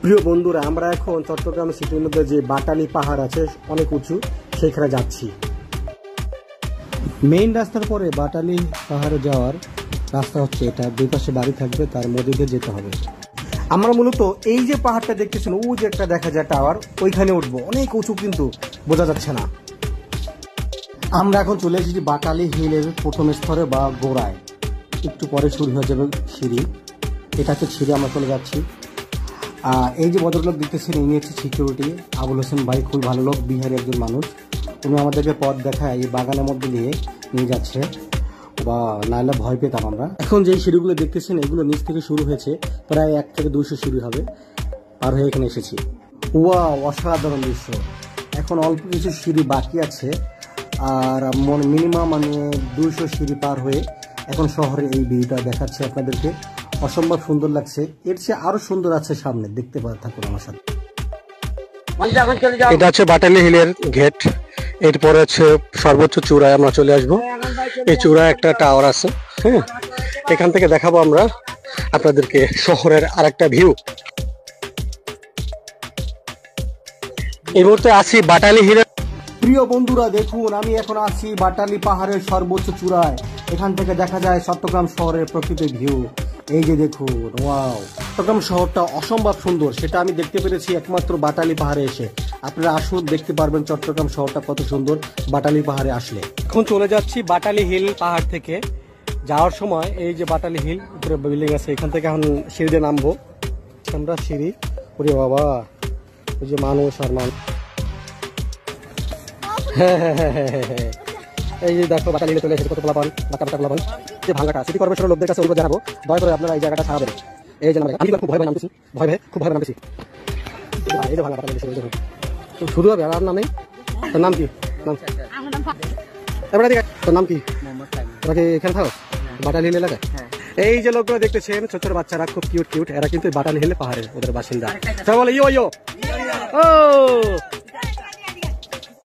প্রিয় বন্ধুরা, আমরা এখন চট্টগ্রাম সিটির মধ্যে যে বাটালি পাহাড় আছে অনেক উঁচু, সেখানে যাচ্ছি। মেইন রাস্তার পরে বাটালি পাহাড়ে যাওয়ার রাস্তা হচ্ছে এটা, দুই পাশে বাড়ি থাকবে, তার মধ্যে দিয়ে যেতে হবে। আমরা মূলত এই যে পাহাড়টা দেখতেছেন, ও যে একটা দেখা যায় টাওয়ার, ওইখানে উঠবো। অনেক উঁচু কিন্তু বোঝা যাচ্ছে না। আমরা এখন চলে এসেছি বাটালি হিলের প্রথম স্তরে বা গোড়ায়। একটু পরে শুরু হয়ে যাবে সিঁড়ি। এটা হচ্ছে সিঁড়ি, আমরা চলে যাচ্ছি। এই যে ভদ্রলোক দেখতেছেন, ইনি হচ্ছে সিকিউরিটি আবুল হোসেন ভাই, খুব ভালো লোক, বিহারি একজন মানুষ। উনি আমাদেরকে পথ দেখায়, এই বাগানের মধ্যে নিয়ে যাচ্ছে, বা নাহলে ভয় পেতাম আমরা। এখন যেই সিঁড়িগুলো দেখতেছেন, এগুলো নিচ থেকে শুরু হয়েছে, প্রায় 1 থেকে 200 সিঁড়ি হবে, পার হয়ে এখানে এসেছি। ওয়াও, অসাধারণ দৃশ্য। এখন অল্প কিছু সিঁড়ি বাকি আছে, আর মিনিমাম 200 সিঁড়ি পার হয়ে এখন শহরে এই ভিউটা দেখাচ্ছে আপনাদেরকে। অসম্ভব সুন্দর লাগছে। এর চেয়ে আরো সুন্দর আছে সামনে, দেখতে থাকুন আমার সাথে। এটা হচ্ছে বাটালি হিলের গেট। এরপরে হচ্ছে সর্বোচ্চ চূড়ায় আমরা চলে আসবো। এই চূড়ায় একটা টাওয়ার আছে, হ্যাঁ, এখান থেকে দেখাবো আমরা আপনাদেরকে শহরের আরেকটা ভিউ। এই মুহূর্তে আছি বাটালি হিলের। প্রিয় বন্ধুরা দেখুন, আমি এখন আছি বাটালি পাহাড়ের সর্বোচ্চ চূড়ায়। এখান থেকে দেখা যায় চট্টগ্রাম শহরের প্রকৃত ভিউ। এই যে দেখুন, ওয়াও, চট্টগ্রাম শহরটা অসম্ভব সুন্দর, সেটা আমি দেখতে পেরেছি একমাত্র বাটালি পাহাড়ে এসে। আপনারা আসুন, দেখতে পারবেন চট্টগ্রাম শহরটা কত সুন্দর বাটালি পাহাড়ে আসলে। এখন চলে যাচ্ছি বাটালি হিল পাহাড় থেকে। যাওয়ার সময় এই যে বাটালি হিল উপরে বিল্ডিং আছে, এখান থেকে এখন সিঁড়িতে নামবো আমরা। সিঁড়ি, ওরে বাবা, ওই যে মানুষ আর মানুষ। হ্যাঁ, এই যে দেখো বাটালি হিলে চলে এসেছে, কত পোলাপান, বাচ্চা পোলাপান। যে ভাঙাটা সিটি কর্পোরেশনের লোকদের কাছে অনুরোধ জানাবো, দয়া করে আপনারা এই জায়গাটা ছাড়াবেন। এই যে আমি খুব ভয় নামতেছি, খুব ভয় নামতেছি। এই যে ভাঙা বাটালি শুরু হবে, আর নাম নেই। তোর নাম কি? তোর নাম কি? তোরা কি এখানে থাকো বাটালি হিল এলাকায়? এই যে লোকগুলো দেখতেছেন, ছোট ছোট বাচ্চারা, খুব কিউট কিউট, এরা কিন্তু বাটালি হিলে পাহাড়ের ওদের বাসিন্দা। সবাই বলে ইয়ো ইয়ো। ও